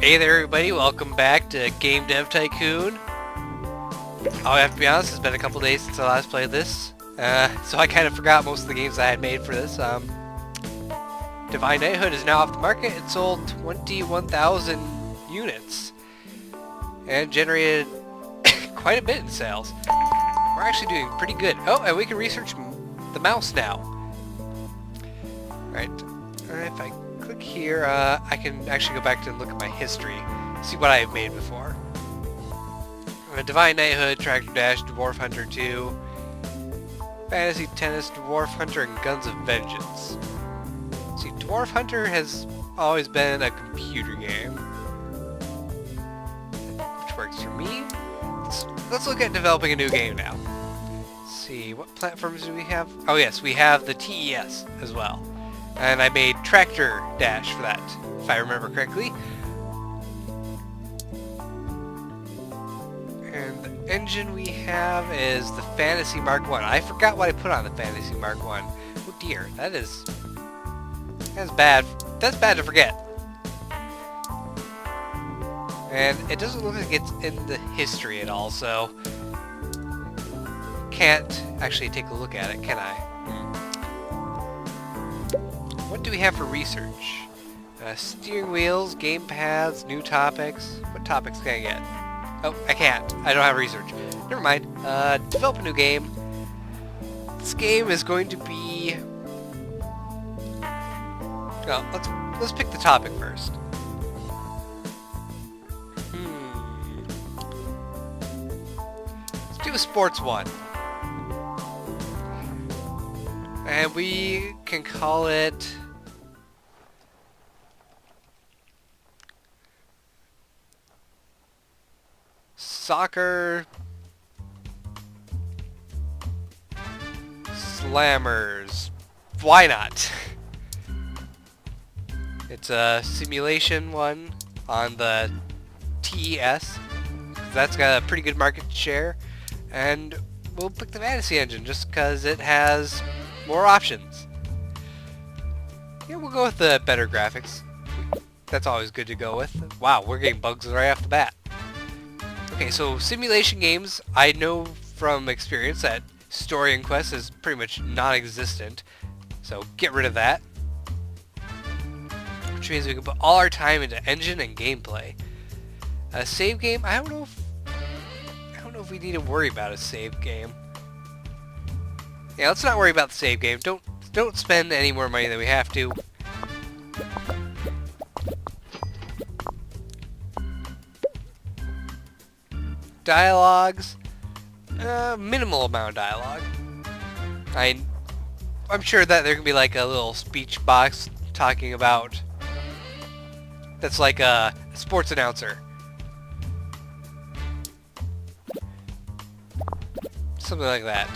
Hey there everybody, welcome back to Game Dev Tycoon. I have to be honest, it's been a couple days since I last played this, so I kind of forgot most of the games I had made for this. Divine Knighthood is now off the market. It sold 21,000 units and generated quite a bit in sales. We're actually doing pretty good. Oh, and we can research the mouse now. Right, if I click here, I can actually go back to look at my history, see what I've made before. Divine Knighthood, Tractor Dash, Dwarf Hunter 2, Fantasy Tennis, Dwarf Hunter, and Guns of Vengeance. See, Dwarf Hunter has always been a computer game, which works for me. Let's look at developing a new game now. Let's see, what platforms do we have? Oh yes, we have the TES as well. And I made Tractor Dash for that, if I remember correctly. And the engine we have is the Fantasy Mark 1. I forgot what I put on the Fantasy Mark 1. Oh dear, that's bad. That's bad to forget. And it doesn't look like it's in the history at all, so can't actually take a look at it, can I? What do we have for research? Steering wheels, game paths, new topics. What topics can I get? Oh, I can't. I don't have research. Never mind. Develop a new game. This game is going to be... Well, let's pick the topic first. Let's do a sports one. And we can call it... Soccer Slammers. Why not? It's a simulation one on the TES. That's got a pretty good market share. And we'll pick the Fantasy Engine just because it has more options. Yeah, we'll go with the better graphics. That's always good to go with. Wow, we're getting bugs right off the bat. Okay, so simulation games, I know from experience that story and quest is pretty much non-existent, so get rid of that. Which means we can put all our time into engine and gameplay. A save game, I don't know if we need to worry about a save game. Yeah, let's not worry about the save game. Don't spend any more money than we have to. Dialogues, minimal amount of dialogue. I'm sure that there can be like a little speech box talking about, that's like a sports announcer. Something like that.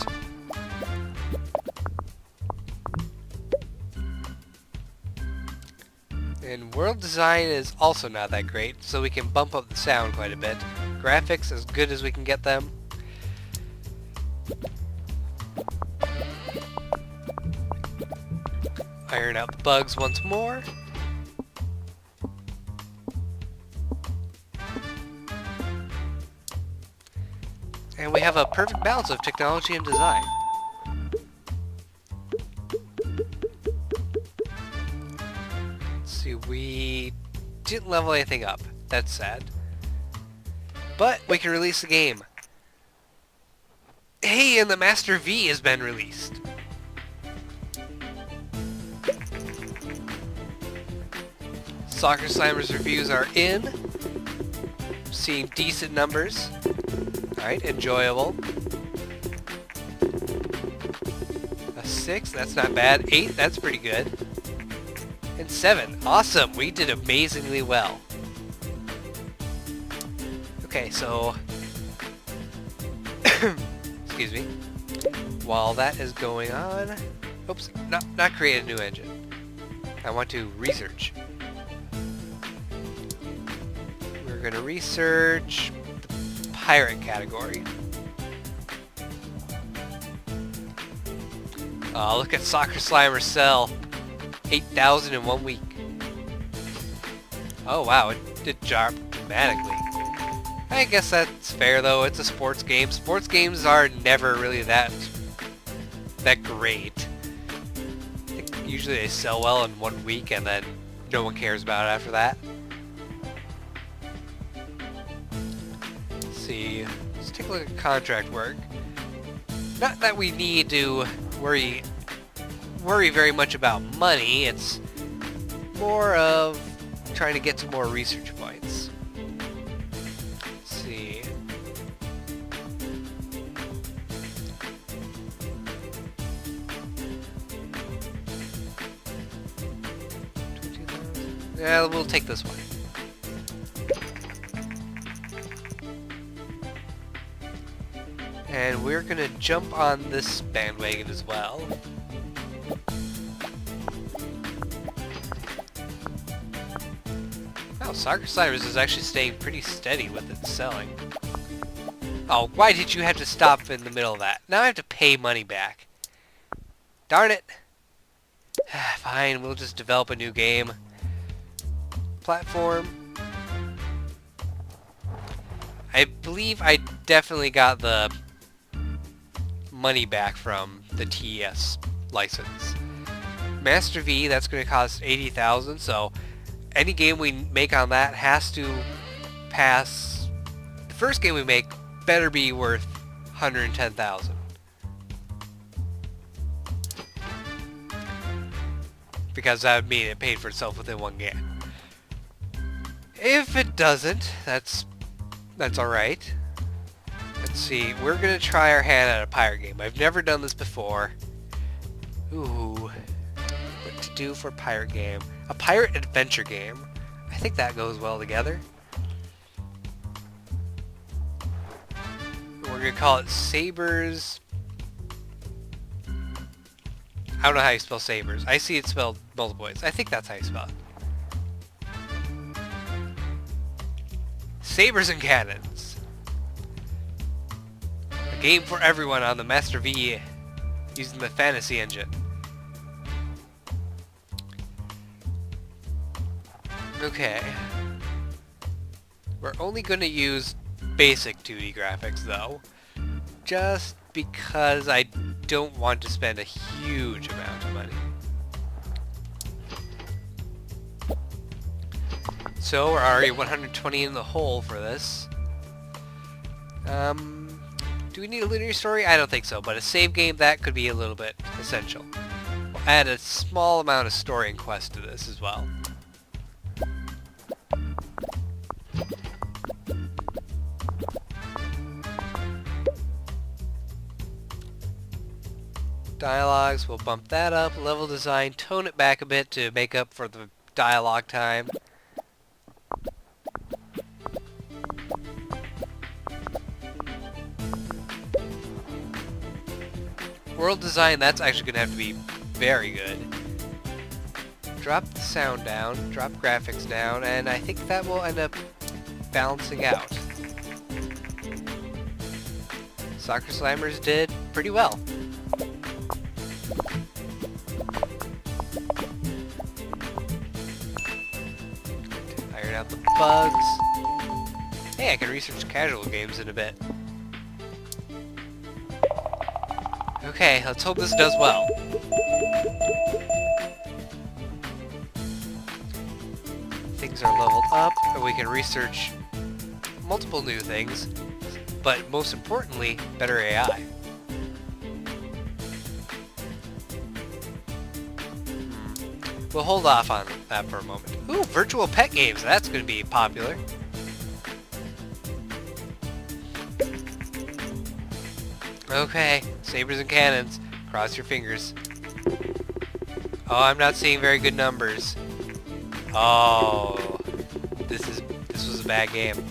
And world design is also not that great, so we can bump up the sound quite a bit. Graphics as good as we can get them. Iron out the bugs once more. And we have a perfect balance of technology and design. Let's see, we didn't level anything up. That's sad. But we can release the game. Hey, and the Master V has been released. Soccer Slammers reviews are in. Seeing decent numbers. Alright, enjoyable. A 6, that's not bad. 8, that's pretty good. And 7, awesome, we did amazingly well. Okay, so, excuse me, while that is going on, oops, not create a new engine. I want to research. We're going to research the pirate category. Look at Soccer Slimer sell 8,000 in 1 week. Oh wow, it did drop dramatically. I guess that's fair though, it's a sports game. Sports games are never really that great. I think usually they sell well in 1 week and then no one cares about it after that. Let's see, let's take a look at contract work. Not that we need to worry very much about money, it's more of trying to get some more research points. Let's see. Yeah, we'll take this one. And we're gonna jump on this bandwagon as well. Wow, Soccer Sliders is actually staying pretty steady with its selling. Oh, why did you have to stop in the middle of that? Now I have to pay money back. Darn it! Fine, we'll just develop a new game. Platform. I believe I definitely got the money back from the TES license. Master V, that's going to cost 80,000, so any game we make on that has to pass. The first game we make better be worth 110,000. Because that would mean it paid for itself within one game. If it doesn't, that's alright. Let's see, we're gonna try our hand at a pirate game. I've never done this before. Ooh, what to do for a pirate game? A pirate adventure game. I think that goes well together. We're gonna call it Sabers. I don't know how you spell Sabers. I see it spelled multiple ways. I think that's how you spell it. Sabers and Cannons. A game for everyone on the Master V using the Fantasy Engine. Okay. We're only going to use basic 2D graphics though, just because I don't want to spend a huge amount of money. So we're already 120 in the hole for this. Do we need a linear story? I don't think so, but a save game, that could be a little bit essential. We'll add a small amount of story and quest to this as well. Dialogues, we'll bump that up. Level design, tone it back a bit to make up for the dialogue time. World design, that's actually going to have to be very good. Drop the sound down, drop graphics down, and I think that will end up balancing out. Soccer Slammers did pretty well. Iron out the bugs. Hey, I can research casual games in a bit. Okay, let's hope this does well. Things are leveled up, and we can research multiple new things, but most importantly, better AI. We'll hold off on that for a moment. Ooh, virtual pet games, that's going to be popular. Okay, sabers and cannons. Cross your fingers. Oh, I'm not seeing very good numbers. Oh, this was a bad game.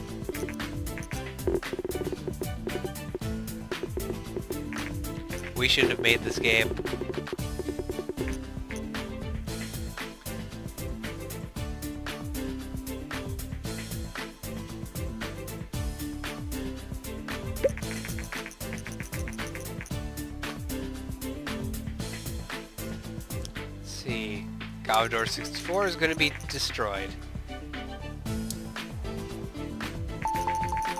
We shouldn't have made this game. See, Commodore 64 is going to be destroyed.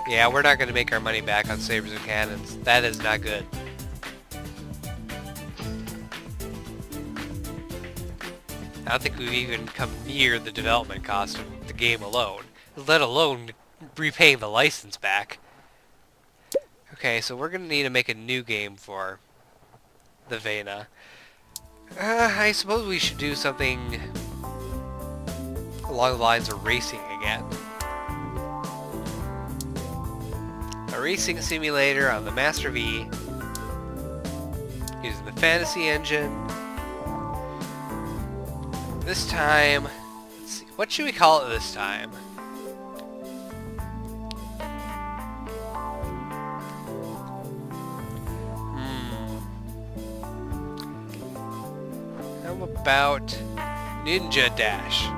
Yeah, we're not going to make our money back on sabers and cannons. That is not good. I don't think we've even come near the development cost of the game alone, let alone repaying the license back. Okay, so we're going to need to make a new game for the Vena. I suppose we should do something along the lines of racing again. A racing simulator on the Master V using the fantasy engine. This time, let's see, what should we call it this time? How about Ninja Dash?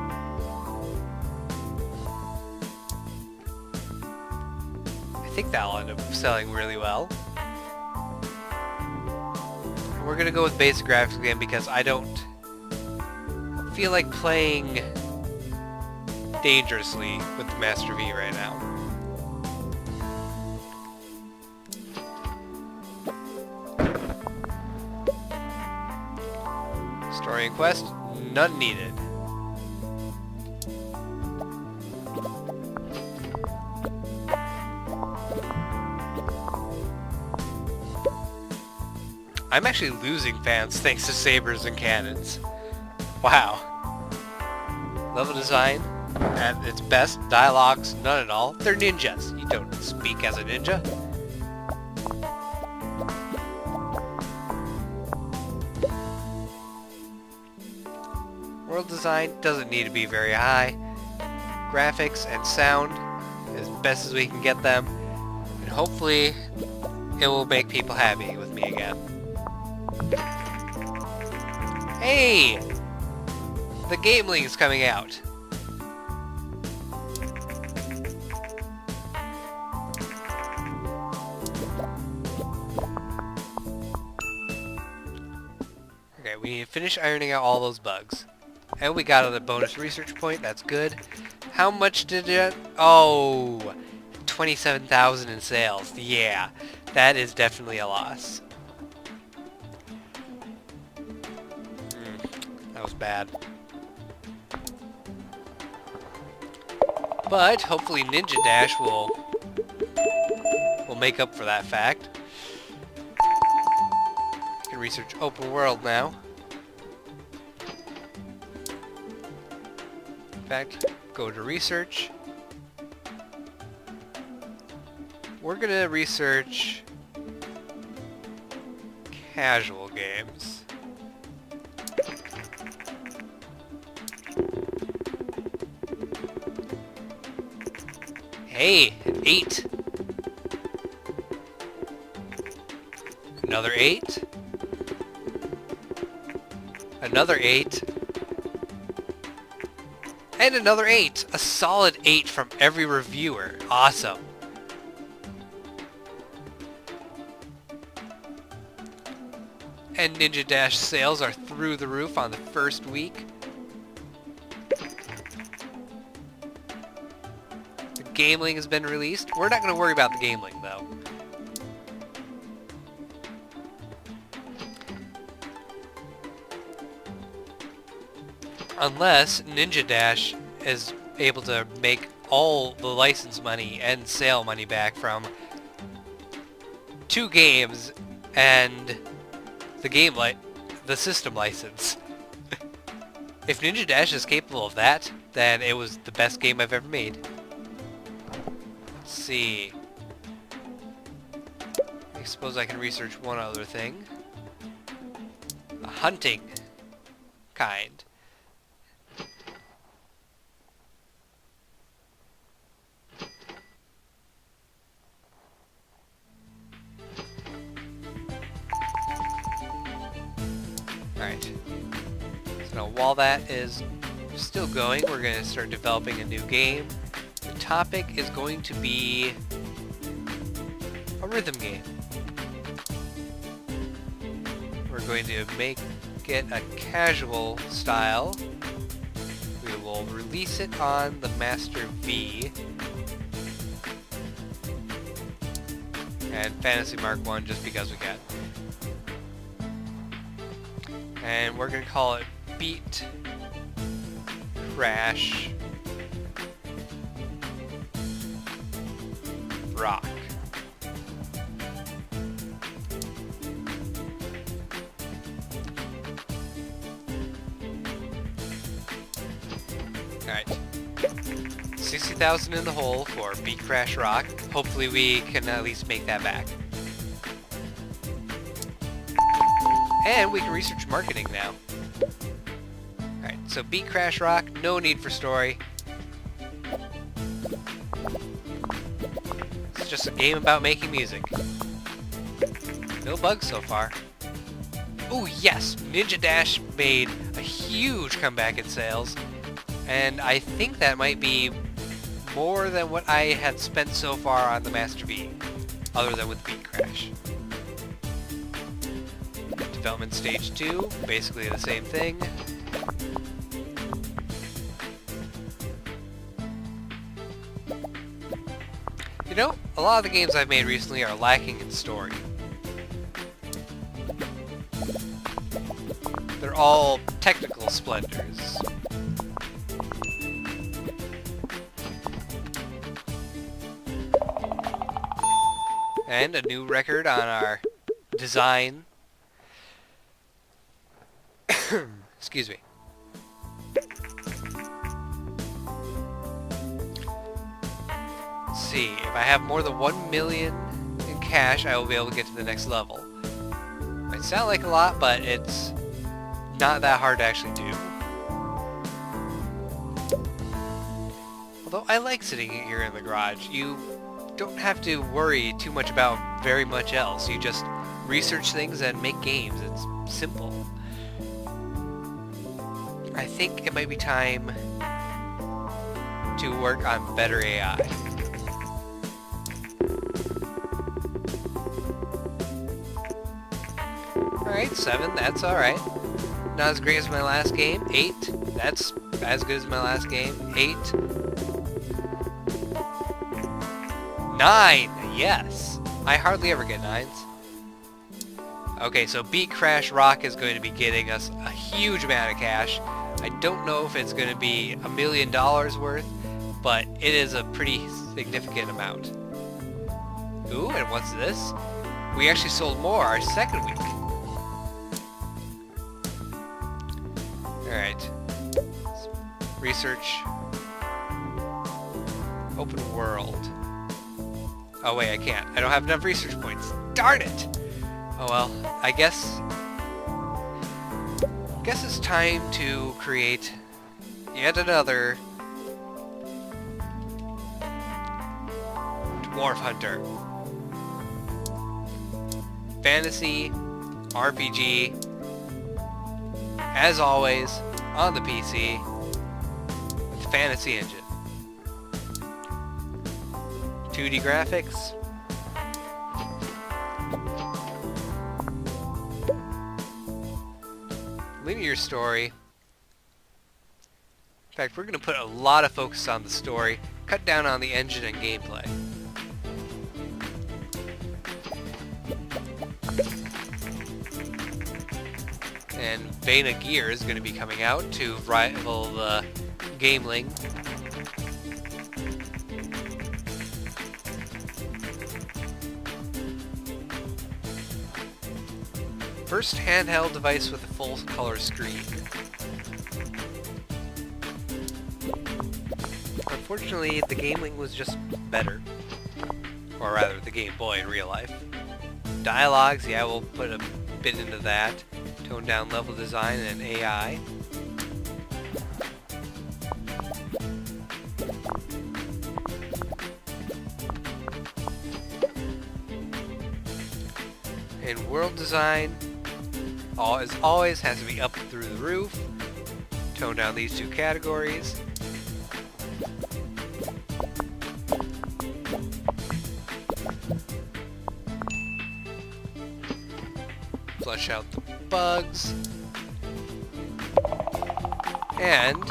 I think that'll end up selling really well. We're gonna go with basic graphics again because I don't feel like playing dangerously with the Master V right now. Story and quest, none needed. I'm actually losing fans thanks to sabers and cannons. Wow. Level design, at its best, dialogues, none at all. They're ninjas. You don't speak as a ninja. World design doesn't need to be very high. Graphics and sound, as best as we can get them. And hopefully, it will make people happy with me again. Hey! The Game Link is coming out. Okay, we need to finish ironing out all those bugs. And we got a bonus research point, that's good. How much did it... Oh! 27,000 in sales. Yeah, that is definitely a loss. That was bad. But hopefully Ninja Dash will make up for that fact. I can research open world now. In fact, go to research. We're gonna research casual games. Hey, an 8. Another 8. Another 8. And another 8. A solid 8 from every reviewer. Awesome. And Ninja Dash sales are through the roof on the first week. Game Link has been released. We're not going to worry about the Game Link though. Unless Ninja Dash is able to make all the license money and sale money back from 2 games and the system license. If Ninja Dash is capable of that, then it was the best game I've ever made. See. I suppose I can research one other thing. A hunting kind. Alright. So now while that is still going, we're going to start developing a new game. The topic is going to be a rhythm game. We're going to make it a casual style. We will release it on the Master V. And Fantasy Mark 1 just because we can. And we're gonna call it Beat Crash Rock. Alright. 60,000 in the hole for Beat Crash Rock. Hopefully we can at least make that back. And we can research marketing now. Alright, so Beat Crash Rock, no need for story. It's just a game about making music. No bugs so far. Oh yes! Ninja Dash made a huge comeback in sales. And I think that might be more than what I had spent so far on the Master V, other than with Beat Crash. Development Stage 2, basically the same thing. You know, a lot of the games I've made recently are lacking in story. They're all technical splendors. And a new record on our design. Excuse me. Let's see, if I have more than 1 million in cash, I will be able to get to the next level. Might sound like a lot, but it's not that hard to actually do. Although I like sitting here in the garage. You don't have to worry too much about very much else. You just research things and make games. It's simple. I think it might be time to work on better AI. Alright, 7, that's alright. Not as great as my last game. 8, that's as good as my last game. 8. 9! Yes! I hardly ever get 9s. Okay, so Beat Crash Rock is going to be getting us a huge amount of cash. I don't know if it's going to be $1 million worth, but it is a pretty significant amount. Ooh, and what's this? We actually sold more our second week. Alright. Research. Open world. Oh wait, I can't. I don't have enough research points. Darn it! Oh well, I guess it's time to create yet another Dwarf Hunter. Fantasy, RPG, as always, on the PC, with the Fantasy Engine. 2D graphics. Linear story. In fact, we're going to put a lot of focus on the story, cut down on the engine and gameplay. And Vein of Gear is going to be coming out to rival the Gameling. First handheld device with a full color screen. Unfortunately, the Gameling was just better. Or rather, the Game Boy in real life. Dialogues, yeah, we'll put a bit into that. Tone down level design and AI. And world design, as always, has to be up through the roof. Tone down these two categories. Flush out the bugs. And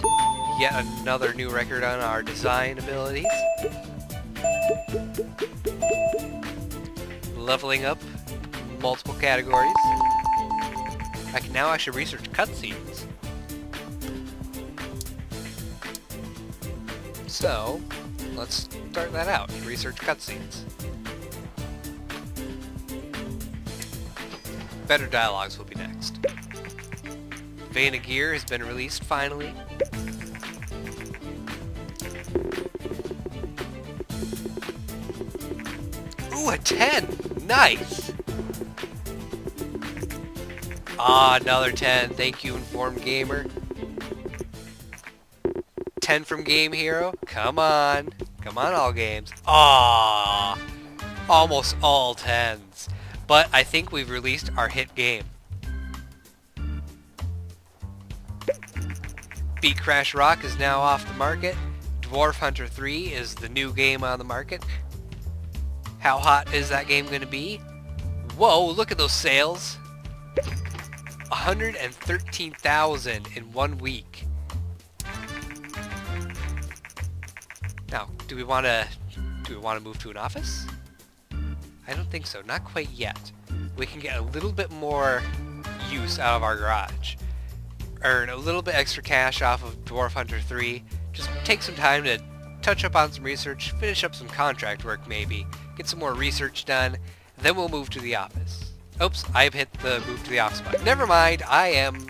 yet another new record on our design abilities. leveling up multiple categories. I can now actually research cutscenes. So, let's start that out. Research cutscenes. Better dialogues will be next. Vein of Gear has been released finally. Ooh, a 10! Nice! Ah, another 10. Thank you, Informed Gamer. 10 from Game Hero. Come on. Come on, all games. Ah, almost all 10s. But I think we've released our hit game. Beat Crash Rock is now off the market. Dwarf Hunter 3 is the new game on the market. How hot is that game going to be? Whoa, look at those sales. 113,000 in 1 week. Now, do we want to move to an office? I don't think so. Not quite yet. We can get a little bit more use out of our garage. Earn a little bit extra cash off of Dwarf Hunter 3. Just take some time to touch up on some research, finish up some contract work maybe, get some more research done, then we'll move to the office. Oops, I've hit the move to the office button. Never mind, I'm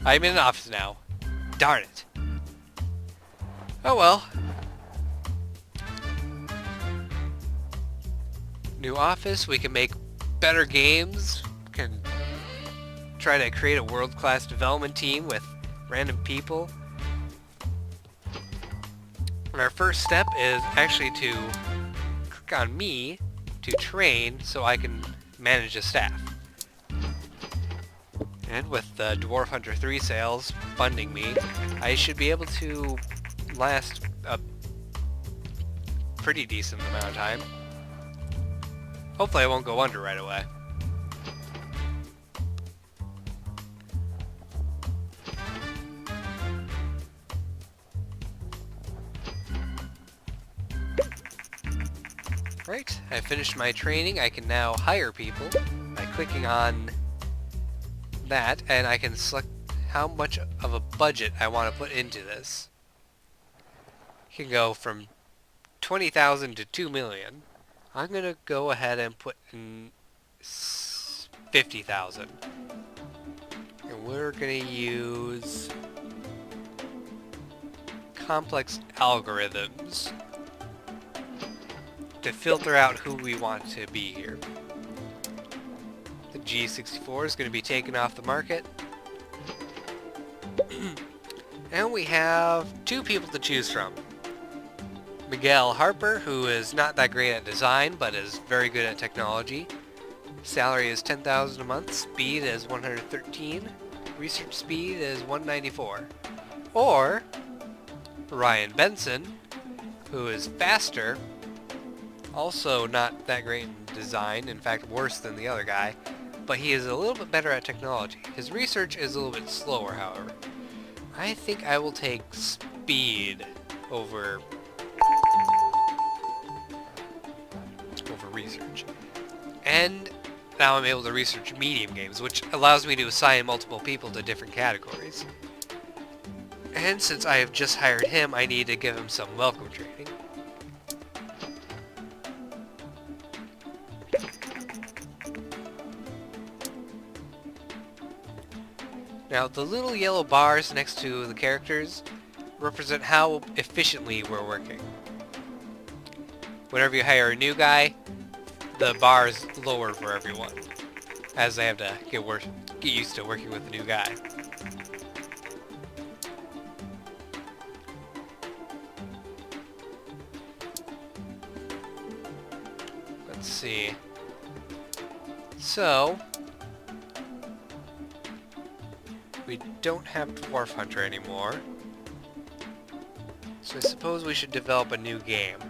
in an office now. Darn it. Oh well. New office, we can make better games, can try to create a world-class development team with random people. And our first step is actually to click on me to train so I can manage a staff. And with the Dwarf Hunter 3 sales funding me, I should be able to last a pretty decent amount of time. Hopefully I won't go under right away. Right, I finished my training. I can now hire people by clicking on that, and I can select how much of a budget I want to put into this. You can go from 20,000 to 2 million. I'm going to go ahead and put in 50,000. And we're going to use complex algorithms to filter out who we want to be here. The G64 is going to be taken off the market. And we have 2 people to choose from. Miguel Harper, who is not that great at design, but is very good at technology. Salary is 10,000 a month, speed is 113, research speed is 194. Or Ryan Benson, who is faster, also not that great in design, in fact worse than the other guy, but he is a little bit better at technology. His research is a little bit slower, however. I think I will take speed over research. And now I'm able to research medium games, which allows me to assign multiple people to different categories. And since I have just hired him, I need to give him some welcome training. Now, the little yellow bars next to the characters represent how efficiently we're working. Whenever you hire a new guy, the bar is lower for everyone, as they have to get used to working with a new guy. Let's see. So, we don't have Dwarf Hunter anymore, so I suppose we should develop a new game.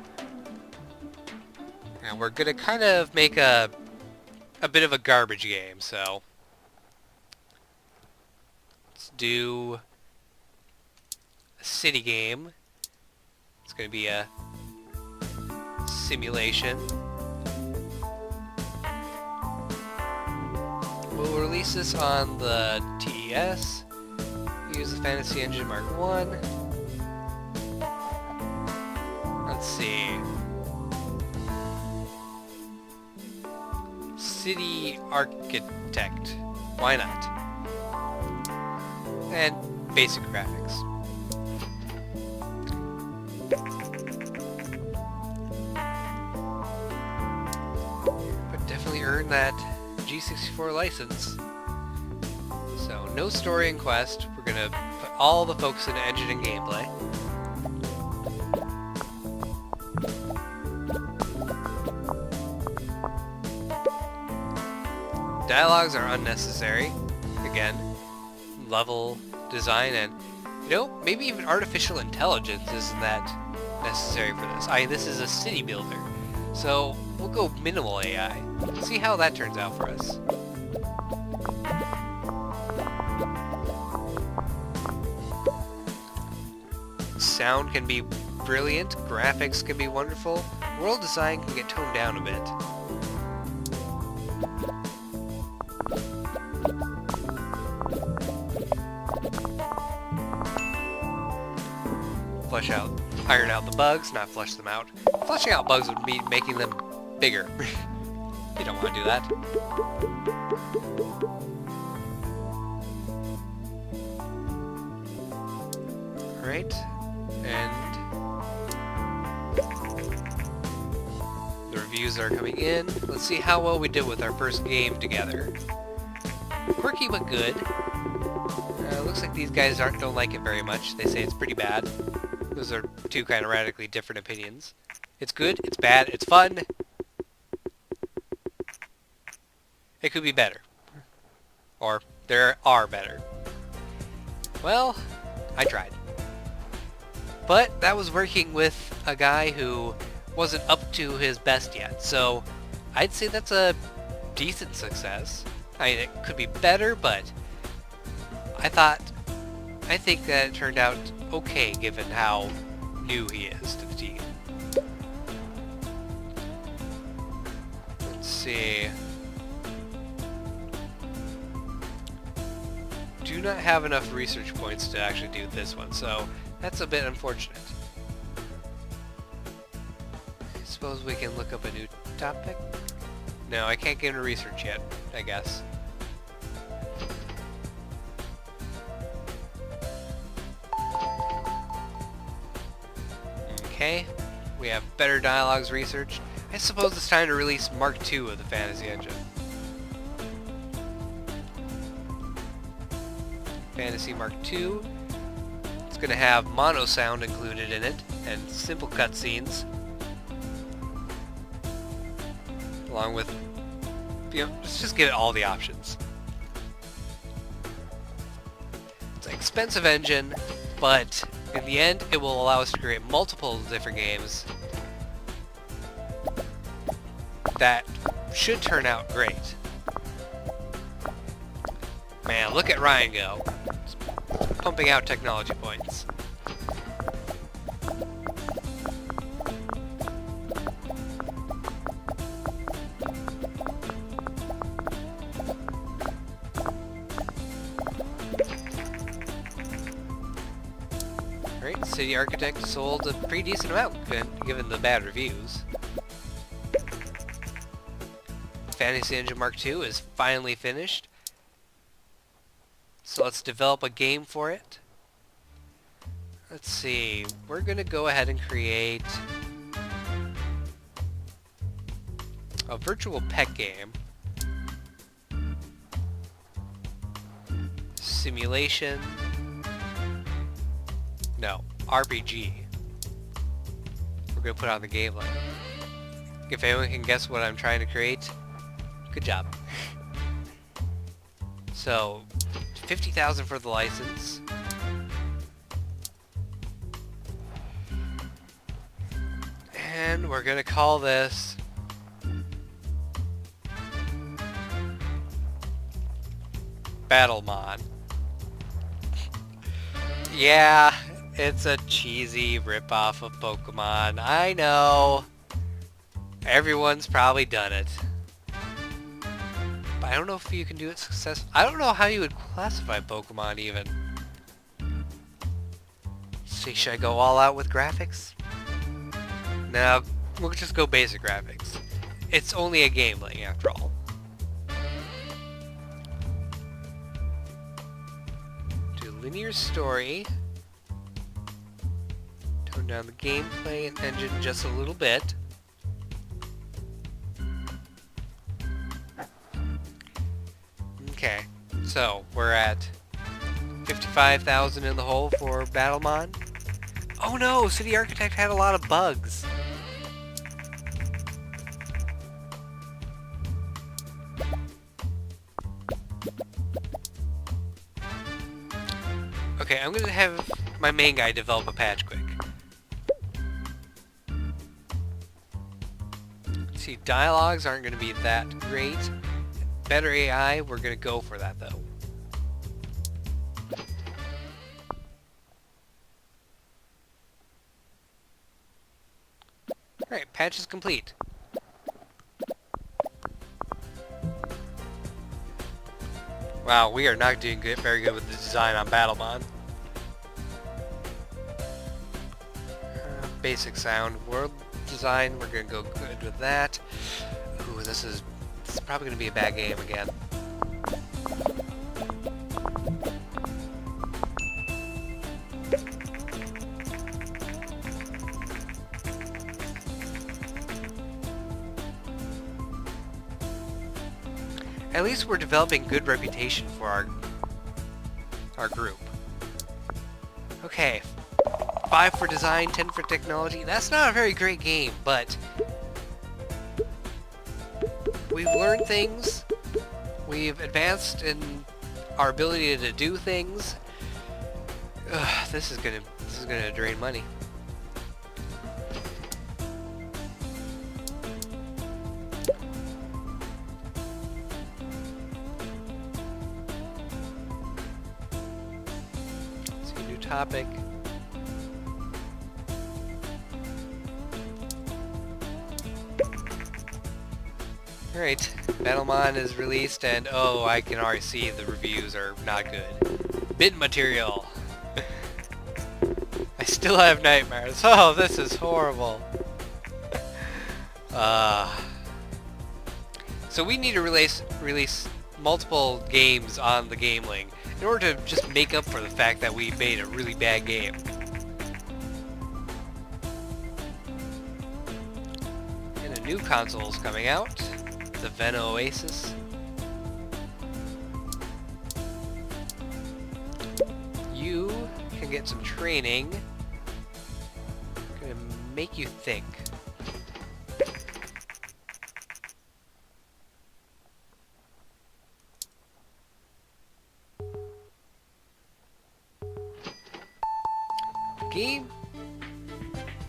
And we're gonna kind of make a bit of a garbage game, so let's do a city game. It's gonna be a simulation. We'll release this on the TES. Use the Fantasy Engine Mark 1. Let's see. City Architect. Why not? And basic graphics. But definitely earned that G64 license. So no story and quest. We're gonna put all the focus into engine and gameplay. Dialogues are unnecessary. Again, level design and, you know, maybe even artificial intelligence isn't that necessary for this. This is a city builder, so we'll go minimal AI. See how that turns out for us. Sound can be brilliant, graphics can be wonderful, world design can get toned down a bit. Iron out the bugs, not flush them out. Flushing out bugs would mean making them bigger. You don't want to do that. Alright, and the reviews are coming in. Let's see how well we did with our first game together. Quirky but good. Looks like these guys don't like it very much. They say it's pretty bad. Those are two kind of radically different opinions. It's good, it's bad, it's fun. It could be better. Or there are better. Well, I tried. But that was working with a guy who wasn't up to his best yet, so I'd say that's a decent success. I mean, it could be better, but I think that it turned out okay given how new he is to the team. Let's see. Do not have enough research points to actually do this one, so that's a bit unfortunate. I suppose we can look up a new topic? No, I can't get into research yet, I guess. Okay, we have better dialogues researched. I suppose it's time to release Mark II of the Fantasy Engine. Fantasy Mark II. It's going to have mono sound included in it, and simple cutscenes. Along with, you know, let's just give it all the options. It's an expensive engine, but in the end, it will allow us to create multiple different games that should turn out great. Man, look at Ryan go. Just pumping out technology points. Alright, City Architect sold a pretty decent amount, given the bad reviews. Fantasy Engine Mark II is finally finished. So let's develop a game for it. Let's see, we're going to go ahead and create a virtual pet game. Simulation. No, RPG. We're going to put on the game line. If anyone can guess what I'm trying to create, good job. So, 50,000 for the license. And we're going to call this Battlemon. Yeah, it's a cheesy ripoff of Pokemon. I know. Everyone's probably done it. But I don't know if you can do it successfully. I don't know how you would classify Pokemon even. See, should I go all out with graphics? No, we'll just go basic graphics. It's only a gameling after all. Do linear story. Tone down the gameplay and engine just a little bit. Okay, so we're at 55,000 in the hole for Battlemon. Oh no, City Architect had a lot of bugs. Okay, I'm gonna have my main guy develop a patch quick. See, dialogues aren't gonna be that great. Better AI, we're gonna go for that though. Alright, patch is complete. Wow, we are not doing very good with the design on Battlemon. Basic sound, world design, we're gonna go good with that. Ooh, this is probably gonna be a bad game again. At least we're developing good reputation for our group. Okay, 5 for design, 10 for technology. That's not a very great game, but we've learned things. We've advanced in our ability to do things. Ugh, this is gonna drain money. New topic. Alright, Battlemon is released and oh, I can already see the reviews are not good. Bit material. I still have nightmares. Oh, this is horrible. So we need to release multiple games on the Gameling in order to just make up for the fact that we made a really bad game. And a new console is coming out, the Vena Oasis. You can get some training. Gonna make you think. Game?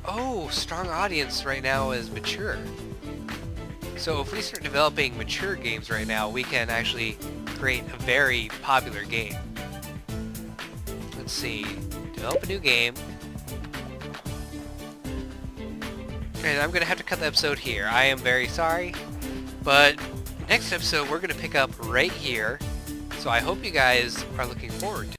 Oh, strong audience right now is mature. So if we start developing mature games right now, we can actually create a very popular game. Let's see. Develop a new game. And I'm going to have to cut the episode here. I am very sorry. But next episode, we're going to pick up right here. So I hope you guys are looking forward to it.